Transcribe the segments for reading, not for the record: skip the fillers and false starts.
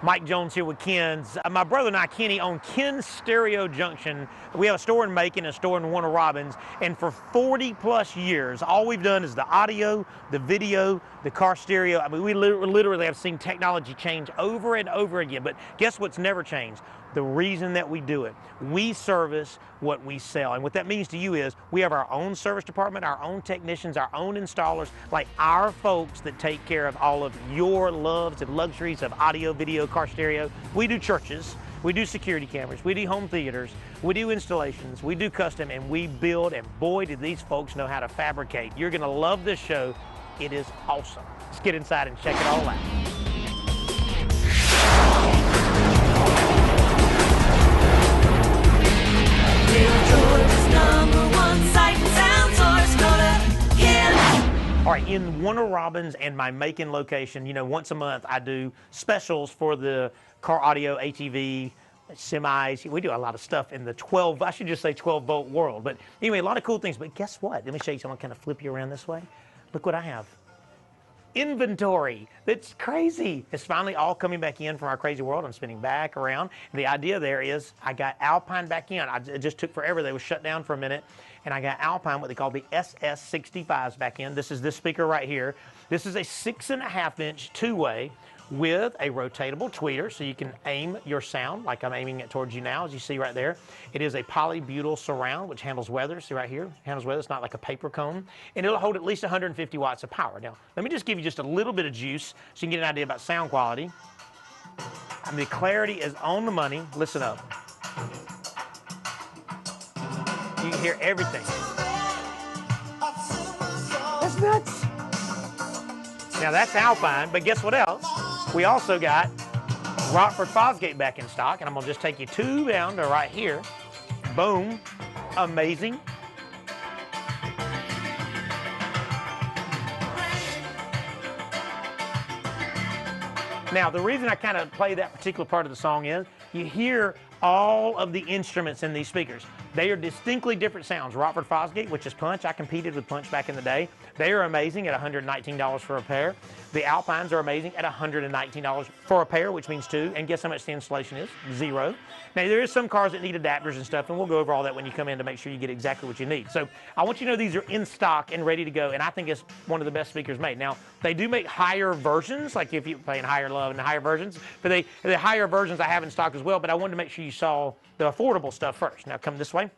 Mike Jones here with Ken's. My brother and I, Kenny, own Ken's Stereo Junction. We have a store in Macon, a store in Warner Robins, and for 40 plus years, all we've done is the audio, the video, the car stereo. I mean, we literally have seen technology change over and over again, but guess what's never changed? The reason that we do it. We service what we sell. And what that means to you is we have our own service department, our own technicians, our own installers, like our folks that take care of all of your loves and luxuries of audio, video, car stereo. We do churches, we do security cameras, we do home theaters, we do installations, we do custom, and we build, and boy, do these folks know how to fabricate. You're gonna love this show. It is awesome. Let's get inside and check it all out. All right, in Warner Robins and my Macon location, you know, once a month I do specials for the car audio, ATV, semis. We do a lot of stuff in the 12, I should just say 12-volt world. But anyway, a lot of cool things. But guess what? Let me show you something. Kind of flip you around this way. Look what I have. Inventory. That's crazy. It's finally all coming back in from our crazy world. I'm spinning back around. And the idea there is I got Alpine back in. It just took forever. They were shut down for a minute. And I got Alpine, what they call the SS65s back in. This is this speaker right here. This is a 6.5-inch two-way with a rotatable tweeter, so you can aim your sound like I'm aiming it towards you now, as you see right there. It is a polybutyl surround, which handles weather. See right here, handles weather. It's not like a paper cone, and it'll hold at least 150 watts of power. Now, let me just give you just a little bit of juice so you can get an idea about sound quality. I mean, the clarity is on the money. Listen up. You can hear everything. That's nuts. Now that's Alpine, but guess what else? We also got Rockford Fosgate back in stock, and I'm gonna just take you two down to right here. Boom, amazing. Now, the reason I kind of play that particular part of the song is you hear all of the instruments in these speakers. They are distinctly different sounds. Rockford Fosgate, which is Punch. I competed with Punch back in the day. They are amazing at $119 for a pair. The Alpines are amazing at $119 for a pair, which means two. And guess how much the installation is? $0. Now, there is some cars that need adapters and stuff, and we'll go over all that when you come in to make sure you get exactly what you need. So I want you to know these are in stock and ready to go, and I think it's one of the best speakers made. Now, they do make higher versions, like if you're playing higher love and the higher versions, but the higher versions I have in stock as well, but I wanted to make sure you saw the affordable stuff first. Now, come this way.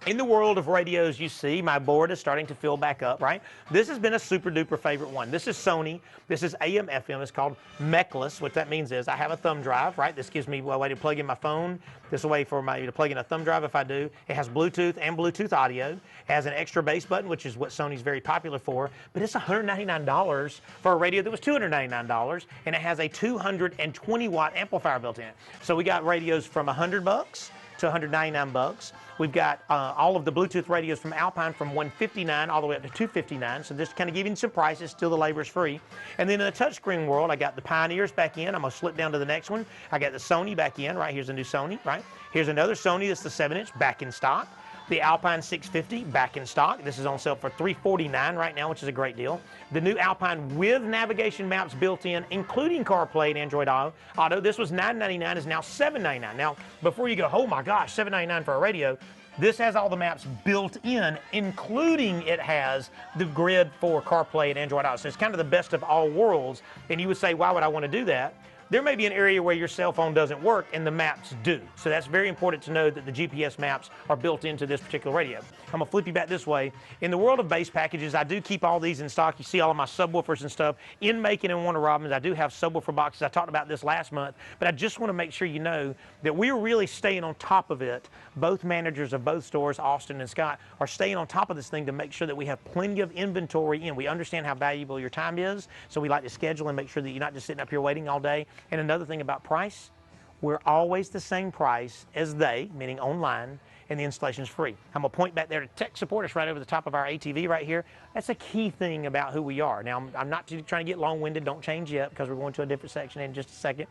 In the world of radios, you see my board is starting to fill back up, right? This has been a super duper favorite one. This is Sony. This is AM FM. It's called Mechless. What that means is I have a thumb drive, right? This gives me a way to plug in my phone. This is a way for me to plug in a thumb drive if I do. It has Bluetooth and Bluetooth audio. It has an extra bass button, which is what Sony's very popular for. But it's $199 for a radio that was $299, and it has a 220-watt amplifier built in. So we got radios from $100 to $199. We've got all of the Bluetooth radios from Alpine from $159 all the way up to $259. So just kind of giving some prices, still the labor is free. And then in the touchscreen world, I got the Pioneers back in. I'm gonna slip down to the next one. I got the Sony back in, right? Here's a new Sony, right? Here's another Sony, that's the 7-inch, back in stock. The Alpine 650 back in stock. This is on sale for $349 right now, which is a great deal. The new Alpine with navigation maps built in, including CarPlay and Android Auto. This was $999, is now $799. Now, before you go, oh my gosh, $799 for a radio, this has all the maps built in, including it has the grid for CarPlay and Android Auto. So it's kind of the best of all worlds. And you would say, why would I want to do that? There may be an area where your cell phone doesn't work and the maps do. So that's very important to know that the GPS maps are built into this particular radio. I'm gonna flip you back this way. In the world of bass packages, I do keep all these in stock. You see all of my subwoofers and stuff. In Macon and Warner Robins, I do have subwoofer boxes. I talked about this last month, but I just wanna make sure you know that we're really staying on top of it. Both managers of both stores, Austin and Scott, are staying on top of this thing to make sure that we have plenty of inventory in. We understand how valuable your time is, so we like to schedule and make sure that you're not just sitting up here waiting all day. And another thing about price, we're always the same price as they, meaning online, and the installation is free. I'm gonna point back there to tech support. It's right over the top of our ATV right here. That's a key thing about who we are. Now, I'm not trying to get long-winded. Don't change yet because we're going to a different section in just a second.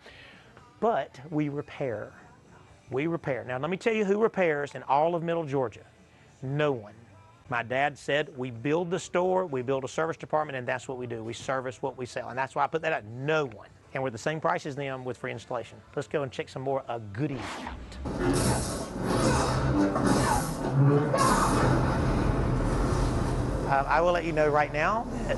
But we repair. We repair. Now, let me tell you who repairs in all of Middle Georgia. No one. My dad said, we build the store, we build a service department, and that's what we do. We service what we sell. And that's why I put that out. No one. and we're the same price as them with free installation. Let's go and check some more goodies out. I will let you know right now that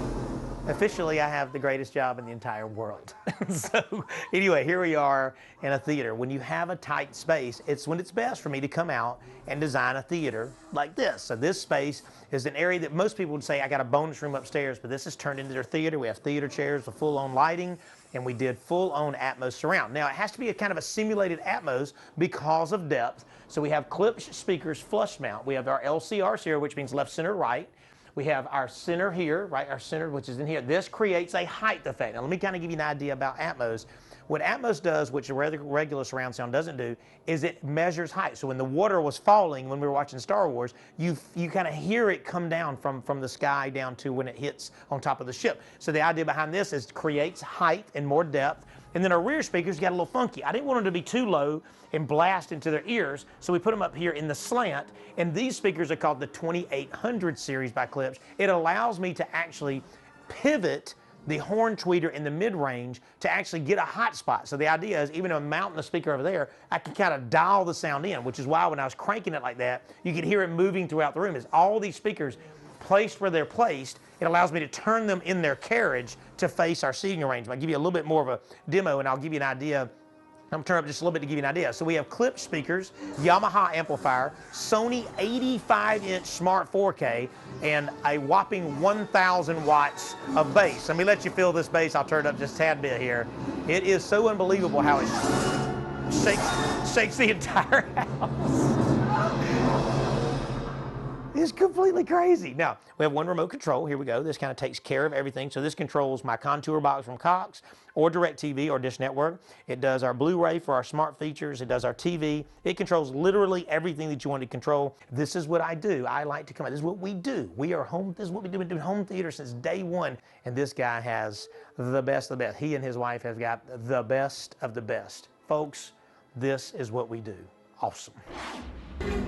officially I have the greatest job in the entire world. So anyway, here we are in a theater. When you have a tight space, it's when it's best for me to come out and design a theater like this. So this space is an area that most people would say, I got a bonus room upstairs, but this is turned into their theater. We have theater chairs with full-on lighting, and we did full-on Atmos surround. Now, it has to be a kind of a simulated Atmos because of depth. So we have Klipsch speakers flush mount. We have our LCRs here, which means left, center, right. We have our center here, right, our center, which is in here. This creates a height effect. Now, let me kind of give you an idea about Atmos. What Atmos does, which a regular surround sound doesn't do, is it measures height. So when the water was falling, when we were watching Star Wars, you kind of hear it come down from the sky down to when it hits on top of the ship. So the idea behind this is it creates height and more depth. And then our rear speakers got a little funky. I didn't want them to be too low and blast into their ears, so we put them up here in the slant. And these speakers are called the 2800 series by Klipsch. It allows me to actually pivot the horn tweeter in the mid-range to actually get a hot spot. So the idea is, even though I'm mounting the speaker over there, I can kind of dial the sound in, which is why when I was cranking it like that, you could hear it moving throughout the room. Is all these speakers placed where they're placed, it allows me to turn them in their carriage to face our seating arrangement. I'll give you a little bit more of a demo, and I'll give you an idea. I'm going to turn up just a little bit to give you an idea. So we have Klipsch speakers, Yamaha amplifier, Sony 85-inch Smart 4K, and a whopping 1,000 watts of bass. Let me let you feel this bass. I'll turn it up just a tad bit here. It is so unbelievable how it shakes the entire house. It's completely crazy. Now, we have one remote control. Here we go. This kind of takes care of everything. So this controls my contour box from Cox or DirecTV or Dish Network. It does our Blu-ray for our smart features. It does our TV. It controls literally everything that you want to control. This is what I do. I like to come out. This is what we do. We are home. This is what we do. We've been doing home theater since day one. And this guy has the best of the best. He and his wife have got the best of the best. Folks, this is what we do. Awesome.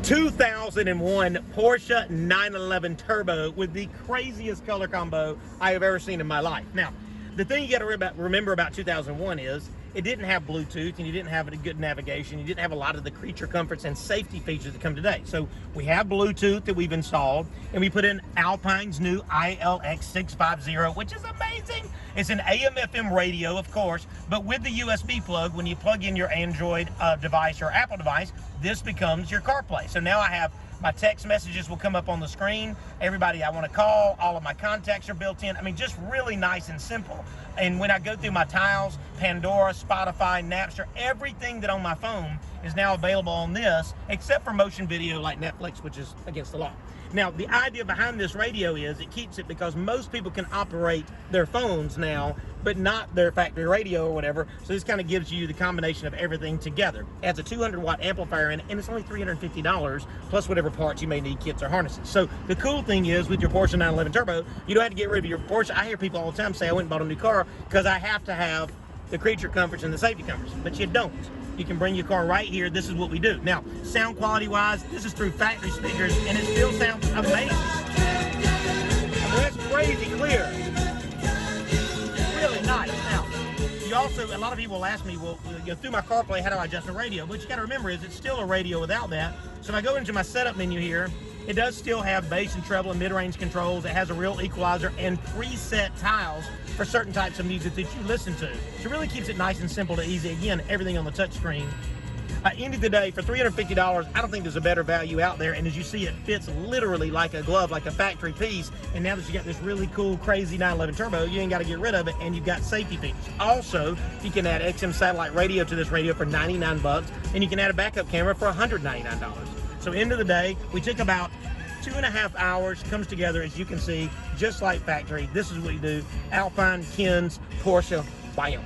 2001 Porsche 911 Turbo with the craziest color combo I have ever seen in my life. Now, the thing you got to remember about 2001 is it didn't have Bluetooth, and you didn't have a good navigation. You didn't have a lot of the creature comforts and safety features that come today. So we have Bluetooth that we've installed, and we put in Alpine's new ILX650, which is amazing. It's an AM/FM radio, of course, but with the USB plug, when you plug in your Android device or Apple device, this becomes your CarPlay. So now I have my text messages will come up on the screen. Everybody I want to call, all of my contacts are built in. I mean, just really nice and simple. And when I go through my tiles, Pandora, Spotify, Napster, everything that on my phone is now available on this, except for motion video like Netflix, which is against the law. Now, the idea behind this radio is it keeps it because most people can operate their phones now, but not their factory radio or whatever. So this kind of gives you the combination of everything together. It has a 200-watt amplifier in it, and it's only $350 plus whatever parts you may need, kits or harnesses. So the cool thing is with your Porsche 911 Turbo, you don't have to get rid of your Porsche. I hear people all the time say, I went and bought a new car because I have to have the creature comforts and the safety comforts, but you don't. You can bring your car right here. This is what we do. Now, sound quality wise, this is through factory speakers, and it still sounds amazing. That's crazy clear. Really nice. Now, you also, a lot of people will ask me, well, through my CarPlay, how do I adjust the radio? What you got to remember is it's still a radio without that. So if I go into my setup menu here, it does still have bass and treble and mid-range controls. It has a real equalizer and preset tiles for certain types of music that you listen to. So it really keeps it nice and simple to easy. Again, everything on the touch screen. End of the day, for $350, I don't think there's a better value out there. And as you see, it fits literally like a glove, like a factory piece. And now that you got this really cool, crazy 911 Turbo, you ain't got to get rid of it, and you've got safety features. Also, you can add XM satellite radio to this radio for $99, and you can add a backup camera for $199. So end of the day, we took about 2.5 hours, comes together, as you can see, just like factory. This is what we do. Alpine, Ken's, Porsche, bam.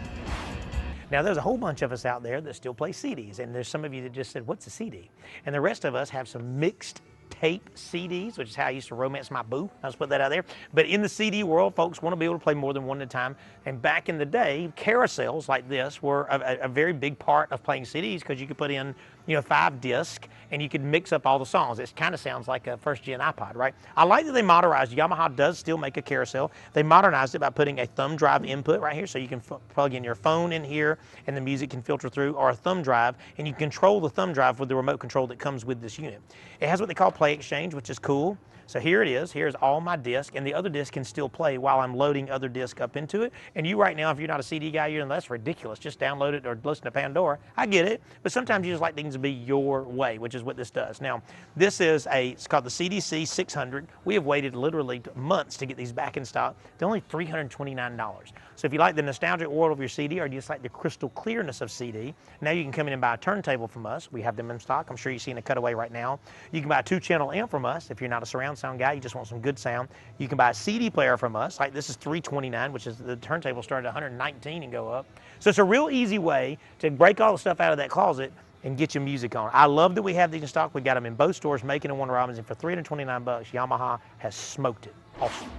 Now, there's a whole bunch of us out there that still play CDs, and there's some of you that just said, what's a CD? And the rest of us have some mixed tape CDs, which is how I used to romance my boo. I'll just put that out there. But in the CD world, folks want to be able to play more than one at a time. And back in the day, carousels like this were a very big part of playing CDs because you could put in 5 disc, and you can mix up all the songs. It kind of sounds like a first-gen iPod, right? I like that they modernized. Yamaha does still make a carousel. They modernized it by putting a thumb drive input right here, so you can plug in your phone in here, and the music can filter through, or a thumb drive, and you control the thumb drive with the remote control that comes with this unit. It has what they call Play Exchange, which is cool. So here it is. Here's all my disc, and the other disc can still play while I'm loading other disc up into it. And you right now, if you're not a CD guy, you're that's ridiculous. Just download it or listen to Pandora. I get it, but sometimes you just like things to be your way, which is what this does. Now, this is it's called the CDC 600. We have waited literally months to get these back in stock. They're only $329. So if you like the nostalgic world of your CD, or you just like the crystal clearness of CD, now you can come in and buy a turntable from us. We have them in stock. I'm sure you're seeing a cutaway right now. You can buy a 2-channel amp from us if you're not a surround sound guy, you just want some good sound. You can buy a CD player from us. Like this is $329, which is the turntable started at $119 and go up. So it's a real easy way to break all the stuff out of that closet and get your music on. I love that we have these in stock. We got them in both stores, Macon and Warner Robins, and for $329, Yamaha has smoked it. Awesome.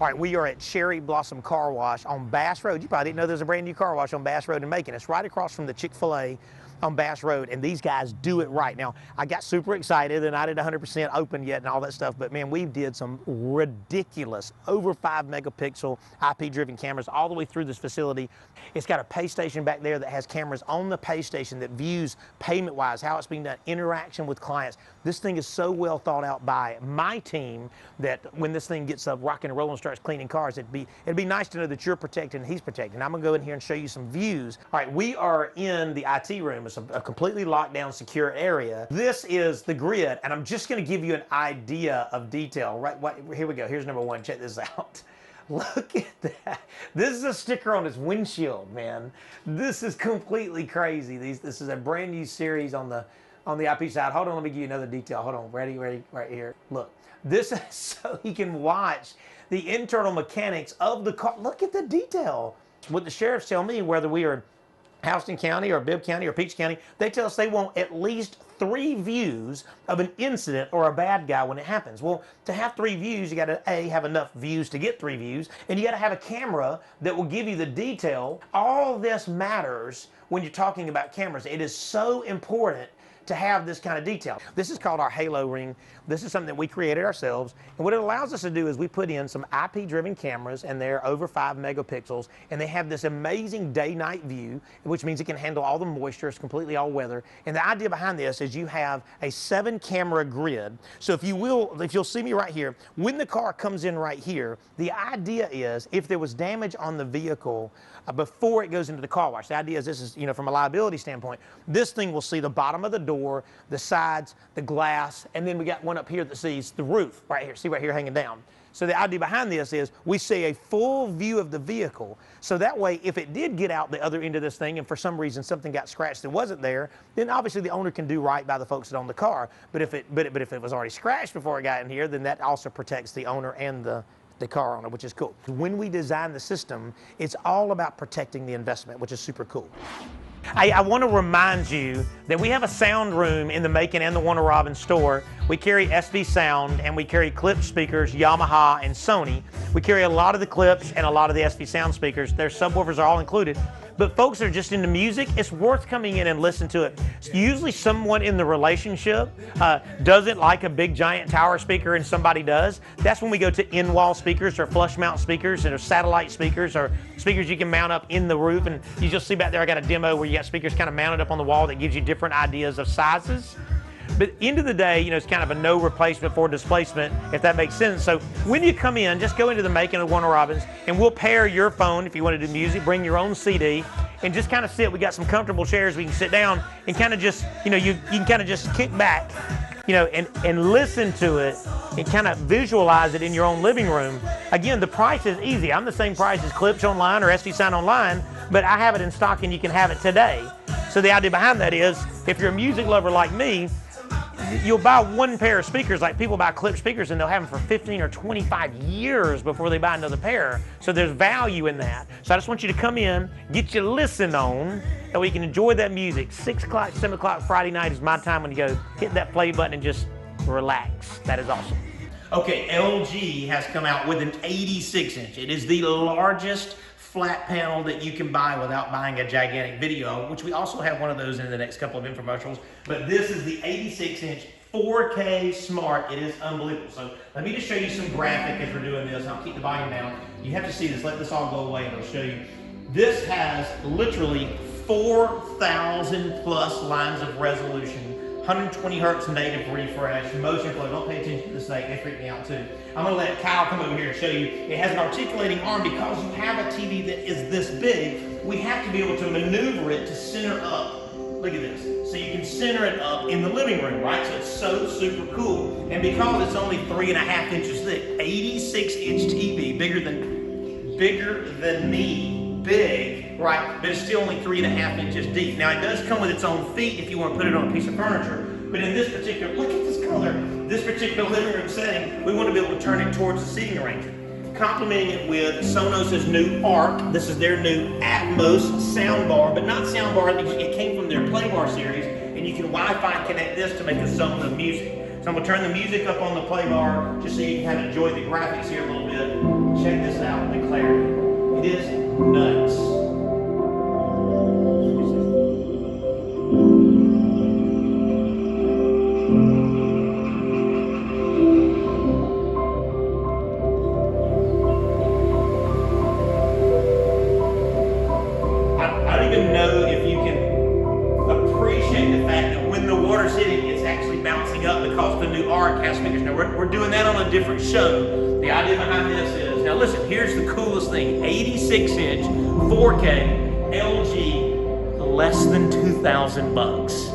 All right, we are at Cherry Blossom Car Wash on Bass Road. You probably didn't know there's a brand new car wash on Bass Road in Macon. It's right across from the Chick-fil-A on Bass Road, and these guys do it right. Now, I got super excited, and I didn't 100% open yet and all that stuff, but man, we did some ridiculous over 5 megapixel IP-driven cameras all the way through this facility. It's got a pay station back there that has cameras on the pay station that views payment-wise, how it's being done, interaction with clients. This thing is so well thought out by my team that when this thing gets up rocking and rolling and starts cleaning cars, it'd be nice to know that you're protected and he's protected. And I'm gonna go in here and show you some views. All right, we are in the IT room. It's a completely locked down, secure area. This is the grid, and I'm just gonna give you an idea of detail. Right, here we go. Here's number one. Check this out. Look at that. This is a sticker on his windshield, man. This is completely crazy. This is a brand new series on the IP side. Hold on, let me give you another detail. Hold on, ready, right here. Look, this is so he can watch the internal mechanics of the car. Look at the detail. What the sheriffs tell me, whether we are Houston County or Bibb County or Peach County, they tell us they want at least 3 views of an incident or a bad guy when it happens. Well, to have 3 views, you got to have enough views to get 3 views, and you got to have a camera that will give you the detail. All this matters when you're talking about cameras. It is so important to have this kind of detail. This is called our Halo Ring. This is something that we created ourselves, and what it allows us to do is we put in some IP-driven cameras, and they're over 5 megapixels, and they have this amazing day-night view, which means it can handle all the moisture. It's completely all weather, and the idea behind this is you have a 7-camera grid. So if you'll see me right here, when the car comes in right here, the idea is if there was damage on the vehicle before it goes into the car wash, the idea is this is, from a liability standpoint, this thing will see the bottom of the door, the sides, the glass, and then we got one up here that sees the roof right here. See right here hanging down. So the idea behind this is we see a full view of the vehicle. So that way, if it did get out the other end of this thing and for some reason something got scratched that wasn't there, then obviously the owner can do right by the folks that own the car. But if it was already scratched before it got in here, then that also protects the owner and the car owner, which is cool. When we design the system, it's all about protecting the investment, which is super cool. I want to remind you that we have a sound room in the Macon and the Warner Robins store. We carry SV Sound, and we carry Klipsch speakers, Yamaha and Sony. We carry a lot of the Klipsch and a lot of the SV Sound speakers. Their subwoofers are all included. But folks that are just into music, it's worth coming in and listening to it. Usually someone in the relationship doesn't like a big giant tower speaker and somebody does. That's when we go to in-wall speakers or flush mount speakers or satellite speakers or speakers you can mount up in the roof. And you just see back there, I got a demo where you got speakers kind of mounted up on the wall that gives you different ideas of sizes. But end of the day, it's kind of a no replacement for displacement, if that makes sense. So when you come in, just go into the Macon or Warner Robins, and we'll pair your phone if you want to do music, bring your own CD, and just kind of sit. We got some comfortable chairs we can sit down and kind of just, you can kind of just kick back, and listen to it and kind of visualize it in your own living room. Again, the price is easy. I'm the same price as Klipsch online or SV Sound online, but I have it in stock and you can have it today. So the idea behind that is, if you're a music lover like me, you'll buy one pair of speakers. Like people buy Klipsch speakers and they'll have them for 15 or 25 years before they buy another pair. So there's value in that. So I just want you to come in, get your listen on, and we can enjoy that music. 6 o'clock, 7 o'clock Friday night is my time when you go hit that play button and just relax. That is awesome. Okay, LG has come out with an 86-inch. It is the largest flat panel that you can buy without buying a gigantic video, which we also have one of those in the next couple of infomercials. But this is the 86-inch 4K Smart. It is unbelievable. So let me just show you some graphic as we're doing this. I'll keep the volume down. You have to see this. Let this all go away and I'll show you. This has literally 4,000 plus lines of resolution, 120 hertz native refresh, motion flow. Don't pay attention to the snake, they freak me out too. I'm gonna let Kyle come over here and show you. It has an articulating arm. Because you have a TV that is this big, we have to be able to maneuver it to center up. Look at this. So you can center it up in the living room, right? So it's so super cool. And because it's only 3.5 inches thick, 86-inch TV, bigger than me, big, right? But it's still only 3.5 inches deep. Now it does come with its own feet if you want to put it on a piece of furniture. But in this particular, look at this color. This particular living room setting, we want to be able to turn it towards the seating arrangement. Complementing it with Sonos' new ARC. This is their new Atmos soundbar, but not soundbar. It came from their Playbar series, and you can Wi-Fi connect this to make a zone of music. So I'm gonna turn the music up on the Playbar just so you can kind of enjoy the graphics here a little bit. Check this out, the clarity. It is nuts. We're doing that on a different show. The idea behind this is, now listen, here's the coolest thing. 86-inch 4K LG, less than 2,000 bucks.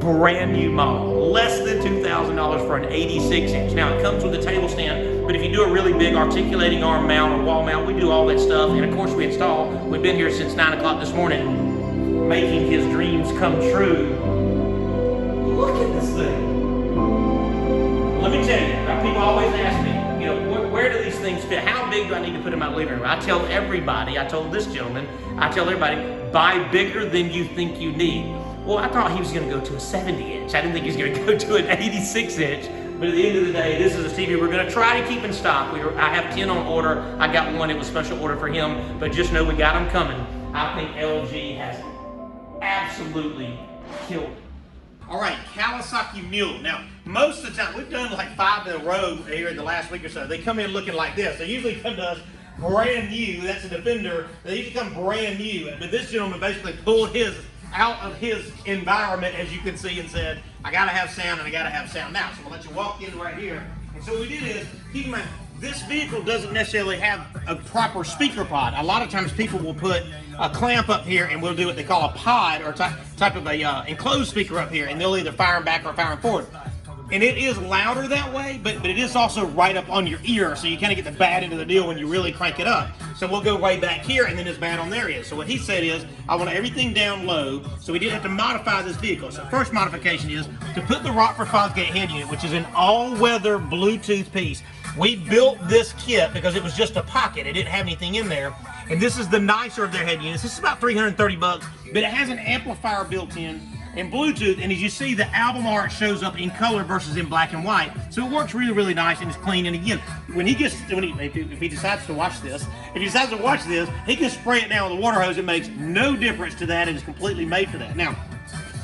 Brand new model, less than $2,000 for an 86-inch. Now it comes with a table stand, but if you do a really big articulating arm mount or wall mount, we do all that stuff. And of course we install. We've been here since 9 o'clock this morning, making his dreams come true. Look at this thing. Let me tell you, people always ask me, you know, where do these things fit? How big do I need to put in my living room? I tell everybody, I told this gentleman, I tell everybody, buy bigger than you think you need. Well, I thought he was going to go to a 70-inch. I didn't think he was going to go to an 86-inch. But at the end of the day, this is a TV we're going to try to keep in stock. I have 10 on order. I got one. It was special order for him. But just know we got them coming. I think LG has absolutely killed it. All right, Kawasaki Mule. Now, most of the time, we've done like 5 in a row here in the last week or so. They come in looking like this. They usually come to us brand new. That's a Defender. They usually come brand new. But this gentleman basically pulled his out of his environment, as you can see, and said, I gotta have sound and I gotta have sound. Now, so we'll let you walk in right here. And so what we did is, keep in mind, this vehicle doesn't necessarily have a proper speaker pod. A lot of times people will put a clamp up here and we'll do what they call a pod, or type of a enclosed speaker up here, and they'll either fire them back or fire them forward. And it is louder that way, but it is also right up on your ear, so you kind of get the bad end of the deal when you really crank it up. So we'll go way back here, and then it's bad on their end. So what he said is, I want everything down low, so we did have to modify this vehicle. So first modification is to put the Rockford Fosgate head unit, which is an all-weather Bluetooth piece. We built this kit because it was just a pocket. It didn't have anything in there. And this is the nicer of their head units. This is about 330 bucks, but it has an amplifier built in and Bluetooth. And as you see, the album art shows up in color versus in black and white. So it works really, really nice and it's clean. And again, if he decides to watch this, he can spray it down with a water hose. It makes no difference to that. It is completely made for that. Now,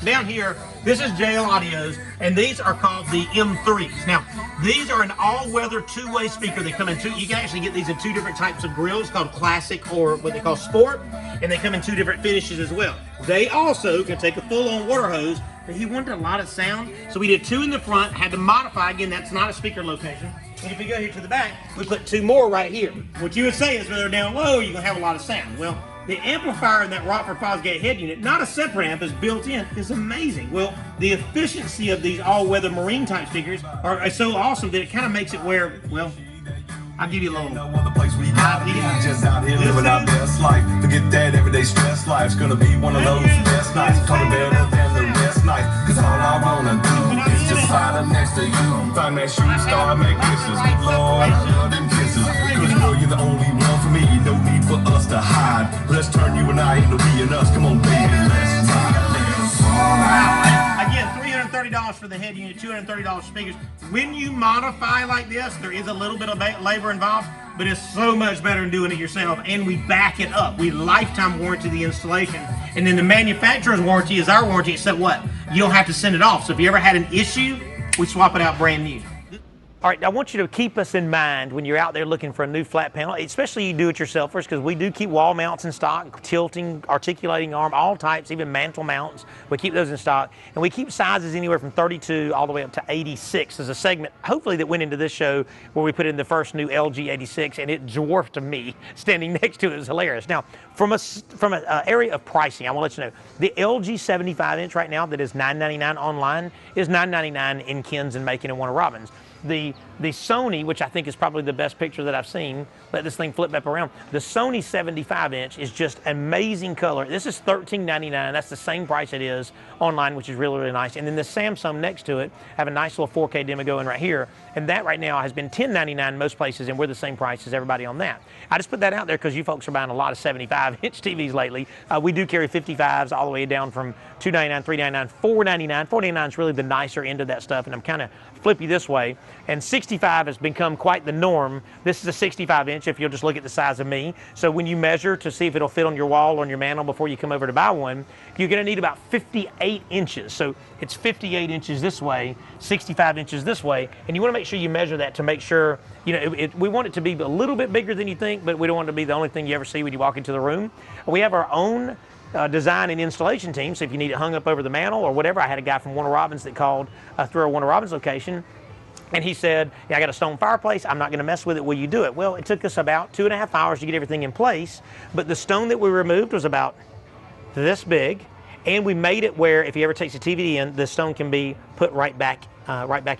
down here, this is JL Audio's, and these are called the M3s. Now, these are an all-weather two-way speaker. They come in you can actually get these in 2 different types of grills, called Classic or what they call Sport, and they come in 2 different finishes as well. They also can take a full-on water hose, but he wanted a lot of sound, so we did 2 in the front, had to modify. Again, that's not a speaker location. And if you go here to the back, we put 2 more right here. What you would say is when they're down low, you're going to have a lot of sound. Well, the amplifier in that Rockford Fosgate head unit, not a separate amp, is built in, is amazing. Well, the efficiency of these all-weather marine type speakers are so awesome that it kind of makes it where, well, I'll give you a little. Just out here living our best life. Forget that everyday stress. Life's gonna be one of those best nights. Coming better than the rest nights. Cause all I wanna do is just slide next to you. Find that shooting star, make kisses. Good Lord, I love them kisses. Cause girl, you're the only one for me. No need for us to hide. Let's turn you and I into we and us. Come on, baby, let's ride. Again, $330 for the head unit, $230 for speakers. When you modify like this, there is a little bit of labor involved. but it's so much better than doing it yourself, and we back it up. We lifetime warranty the installation, and then the manufacturer's warranty is our warranty, except what? You don't have to send it off. So if you ever had an issue, we swap it out brand new. All right, I want you to keep us in mind when you're out there looking for a new flat panel, especially you do-it-yourselfers, because we do keep wall mounts in stock, tilting, articulating arm, all types, even mantle mounts. We keep those in stock, and we keep sizes anywhere from 32 all the way up to 86. There's a segment, hopefully, that went into this show where we put in the first new LG 86, and it dwarfed me. Standing next to it was hilarious. Now, from an area of pricing, I want to let you know, the LG 75-inch right now that is $999 online is $999 in Ken's and Macon and Warner Robins. The Sony, which I think is probably the best picture that I've seen, let this thing flip back around. The Sony 75-inch is just amazing color. This is $13.99. That's the same price it is online, which is really, really nice. And then the Samsung next to it, have a nice little 4K demo going right here. And that right now has been $10.99 most places, and we're the same price as everybody on that. I just put that out there because you folks are buying a lot of 75-inch TVs lately. We do carry 55s all the way down from $2.99, $3.99, $4.99. $4.99 is really the nicer end of that stuff, and I'm kind of flippy this way. And 65 has become quite the norm. This is a 65-inch if you'll just look at the size of me. So when you measure to see if it'll fit on your wall or on your mantle before you come over to buy one, you're going to need about 58 inches. So it's 58 inches this way, 65 inches this way, and you want to make sure you measure that to make sure, you know, we want it to be a little bit bigger than you think, but we don't want it to be the only thing you ever see when you walk into the room. We have our own design and installation team, so if you need it hung up over the mantle or whatever. I had a guy from Warner Robins that called through our Warner Robins location, and he said, yeah, I got a stone fireplace, I'm not going to mess with it, will you do it? Well, it took us about 2.5 hours to get everything in place, but the stone that we removed was about this big, and we made it where if he ever takes the TV in, the stone can be put right back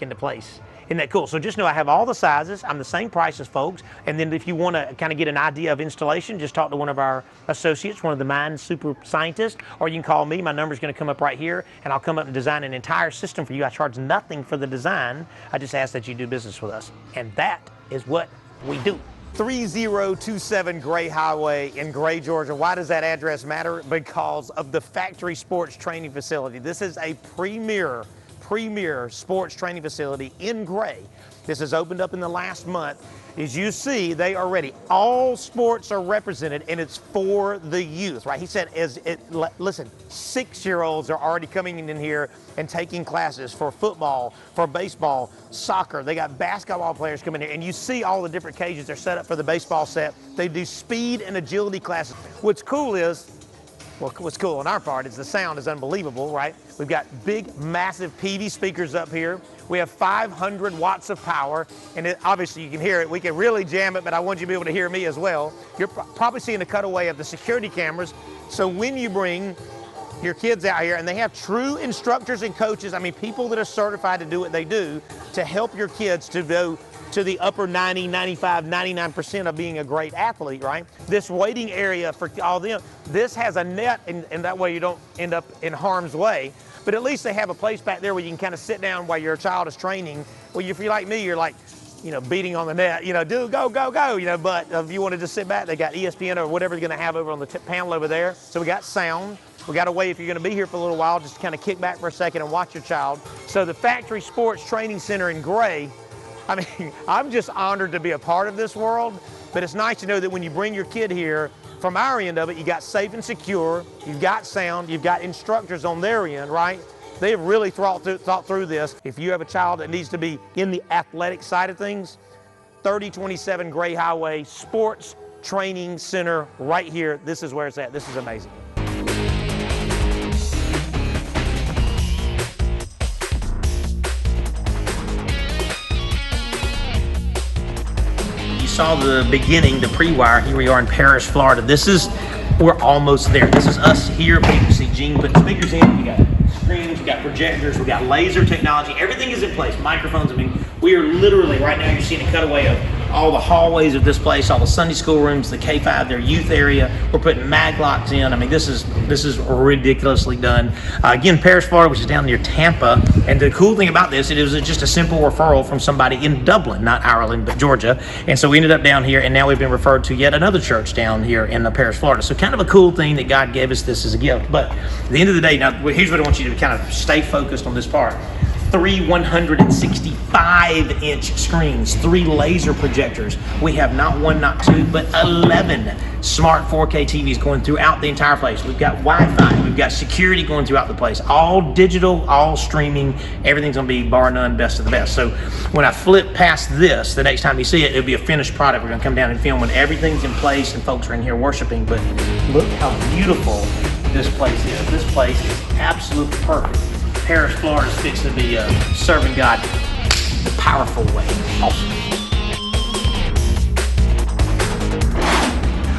into place. Isn't that cool? So just know I have all the sizes. I'm the same price as folks. And then if you want to kind of get an idea of installation, just talk to one of our associates, one of the Mind Super Scientists, or you can call me. My number's going to come up right here, and I'll come up and design an entire system for you. I charge nothing for the design. I just ask that you do business with us. And that is what we do. 3027 Gray Highway in Gray, Georgia. Why does that address matter? Because of the factory sports training facility. This is a premier sports training facility in Gray. This has opened up in the last month. As you see, they are ready. All sports are represented, and it's for the youth, right? He said, listen, 6-year-olds are already coming in here and taking classes for football, for baseball, soccer. They got basketball players coming here, and you see all the different cages they're set up for the baseball set. They do speed and agility classes. What's cool is, well, what's cool on our part is the sound is unbelievable, right? We've got big, massive PV speakers up here. We have 500 watts of power, and obviously you can hear it. We can really jam it, but I want you to be able to hear me as well. You're probably seeing a cutaway of the security cameras. So when you bring your kids out here, and they have true instructors and coaches, I mean, people that are certified to do what they do, to help your kids to go to the upper 90, 95, 99% of being a great athlete, right? This waiting area for all them, this has a net, and that way you don't end up in harm's way. But at least they have a place back there where you can kind of sit down while your child is training. Well, if you're like me, you're like, you know, beating on the net, you know, go, you know, but if you want to just sit back, they got ESPN or whatever they're going to have over on the panel over there. So we got sound. We got a way, if you're going to be here for a little while, just kind of kick back for a second and watch your child. So the Factory Sports Training Center in Gray, I mean, I'm just honored to be a part of this world, but it's nice to know that when you bring your kid here, from our end of it, you got safe and secure, you've got sound, you've got instructors on their end, right? They've really thought through this. If you have a child that needs to be in the athletic side of things, 3027 Gray Highway Sports Training Center right here. This is where it's at. This is amazing. Saw the beginning, the pre-wire. Here we are in Paris, Florida. We're almost there. This is us here. You can see Gene putting speakers in. We got screens, we got projectors, we got laser technology. Everything is in place. Microphones. I mean, we are literally right now. You're seeing a cutaway of all the hallways of this place, all the Sunday school rooms, the K5, their youth area. We're putting mag locks in. I mean, this is ridiculously done. Again, Paris, Florida, which is down near Tampa. And the cool thing about this, it was just a simple referral from somebody in Dublin, not Ireland, but Georgia. And so we ended up down here, and now we've been referred to yet another church down here in Paris, Florida. So kind of a cool thing that God gave us this as a gift. But at the end of the day, now here's what I want you to kind of stay focused on this part. 3 165-inch screens, 3 laser projectors. We have not 1, not 2, but 11 smart 4K TVs going throughout the entire place. We've got Wi-Fi, we've got security going throughout the place, all digital, all streaming. Everything's gonna be bar none, best of the best. So when I flip past this, the next time you see it, it'll be a finished product. We're gonna come down and film when everything's in place and folks are in here worshiping. But look how beautiful this place is. This place is absolutely perfect. Paris, Florida is fixing to be serving God the powerful way. Awesome.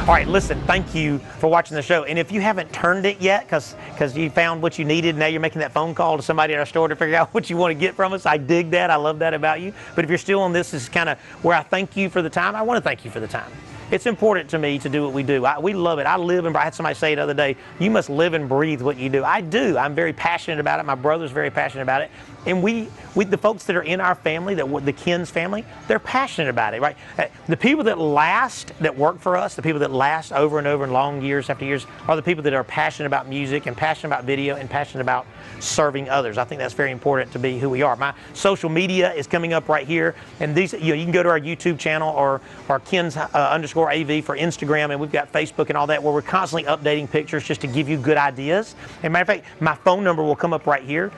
All right, listen, thank you for watching the show. And if you haven't turned it yet, because you found what you needed, now you're making that phone call to somebody at our store to figure out what you want to get from us, I dig that. I love that about you. But if you're still on this is kind of where I thank you for the time, I want to thank you for the time. It's important to me to do what we do. We love it. I live and I had somebody say the other day, you must live and breathe what you do. I do. I'm very passionate about it. My brother's very passionate about it. And we the folks that are in our family, the Ken's family, they're passionate about it, right? The people that last, that work for us, the people that last over and over and long years after years, are the people that are passionate about music and passionate about video and passionate about serving others. I think that's very important to be who we are. My social media is coming up right here, and these, you can go to our YouTube channel or Ken's _AV for Instagram, and we've got Facebook and all that, where we're constantly updating pictures just to give you good ideas. And matter of fact, my phone number will come up right here.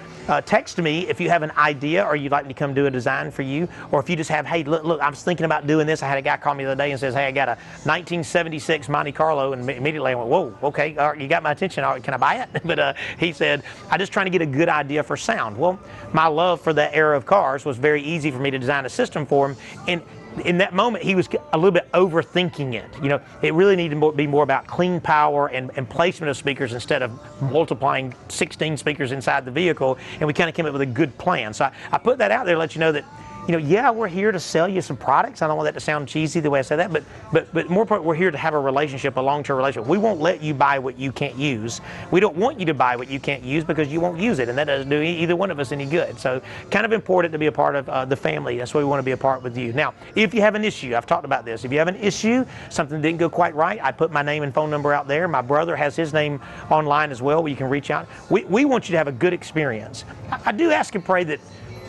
Text me if you have an idea or you'd like me to come do a design for you, or if you just have, hey, look, I was thinking about doing this. I had a guy call me the other day and says, hey, I got a 1976 Monte Carlo, and immediately I went, whoa, okay, all right, you got my attention. All right, can I buy it? But he said, I'm just trying to get a good idea for sound. Well, my love for that era of cars was very easy for me to design a system for him, and in that moment, he was a little bit overthinking it. You know, it really needed to be more about clean power and placement of speakers instead of multiplying 16 speakers inside the vehicle. And we kind of came up with a good plan. So I put that out there to let you know that, you know, yeah, we're here to sell you some products. I don't want that to sound cheesy the way I said that, but more important, we're here to have a relationship, a long-term relationship. We won't let you buy what you can't use. We don't want you to buy what you can't use because you won't use it, and that doesn't do either one of us any good. So kind of important to be a part of the family. That's why we want to be a part with you. Now, if you have an issue, I've talked about this. If you have an issue, something didn't go quite right, I put my name and phone number out there. My brother has his name online as well, where you can reach out. We want you to have a good experience. I do ask and pray that,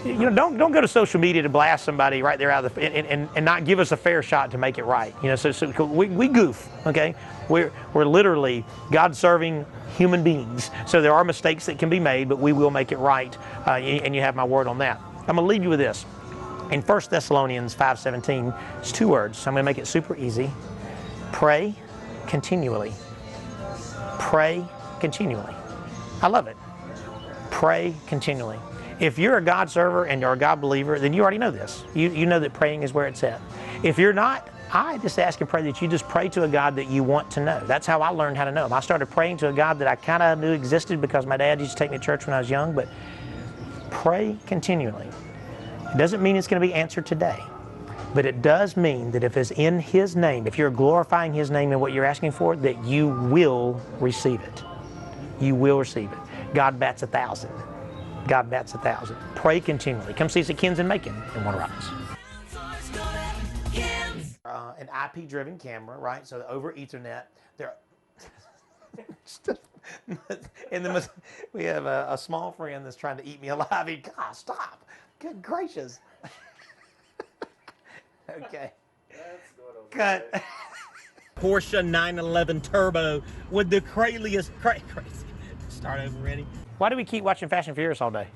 you know, don't go to social media to blast somebody right there out of the and not give us a fair shot to make it right. You know, so we goof, okay? We're literally God-serving human beings, so there are mistakes that can be made, but we will make it right, and you have my word on that. I'm gonna leave you with this. In 1 Thessalonians 5:17, it's 2 words. So I'm gonna make it super easy. Pray continually. Pray continually. I love it. Pray continually. If you're a God server and you're a God believer, then you already know this. You know that praying is where it's at. If you're not, I just ask and pray that you just pray to a God that you want to know. That's how I learned how to know him. I started praying to a God that I kind of knew existed because my dad used to take me to church when I was young, but pray continually. It doesn't mean it's going to be answered today, but it does mean that if it's in His name, if you're glorifying His name in what you're asking for, that you will receive it. You will receive it. God bats 1,000. God bats 1,000. Pray continually. Come see us at Ken's in Macon in Warner Robins. An IP-driven camera, right? So over Ethernet, there. And we have a small friend that's trying to eat me alive. God, stop! Good gracious. Okay. Cut. Porsche 911 Turbo with the craziest. Start over, ready? Why do we keep watching Fast and Furious all day?